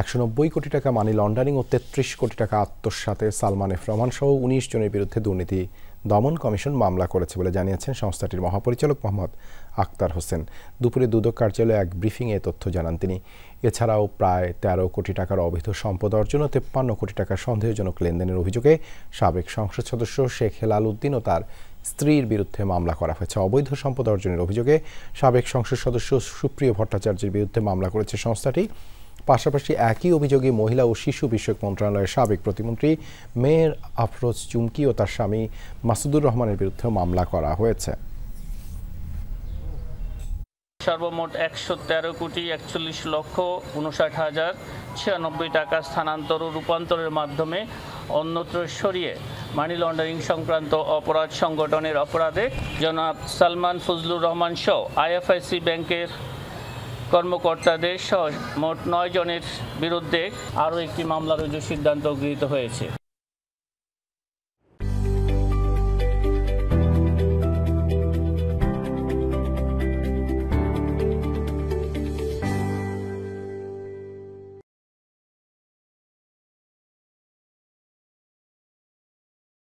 190 কোটি টাকা money laundering ও 33 কোটি টাকা আত্মসাতে সালমান এফ রহমান সহ 19 জনের বিরুদ্ধে দুর্নীতি দমন কমিশন মামলা করেছে বলে জানিয়েছেন সংস্থাটির মহাপরিচালক মোহাম্মদ আক্তার হোসেন। দুপুরে দুদক কার্যালয়ে এক ব্রিফিংয়ে তথ্য জানান তিনি। এছাড়াও প্রায় 13 কোটি টাকার অবৈধ সম্পদ অর্জন ও 53 কোটি টাকার সন্দেহজনক লেনদেনের অভিযোগে সাবেক সংসদ সদস্য শেখ হেলাল উদ্দিন ও তার স্ত্রীর বিরুদ্ধে মামলা করা হয়েছে। অবৈধ সম্পদ অর্জনের অভিযোগে সাবেক সংসদ সদস্য সুপ্রিয় ভট্টাচার্যের বিরুদ্ধে মামলা করেছে সংস্থাটি। পাশাপাশি একই অভিযোগে মহিলা ও শিশু বিষয়ক মন্ত্রণালয়ের সাবেক প্রতিমন্ত্রী মেহের আফরোজ চুমকি ও তার স্বামী মাসুদুর রহমানের বিরুদ্ধে মামলা করা হয়েছে। সর্বমোট 113 কোটি 41 লক্ষ 59,096 টাকা স্থানান্তর ও রূপান্তরের মাধ্যমে অন্যত্র সরিয়ে মানি লন্ডারিং সংক্রান্ত অপরাধ সংগঠনের অপরাধে জনাব সালমান ফজলুর রহমান সহ আইএফআইসি ব্যাংকের কর্মকর্তাদের সহ মোট 9 জনের বিরুদ্ধে আরও একটি মামলা রুজুর সিদ্ধান্ত গৃহীত হয়েছে।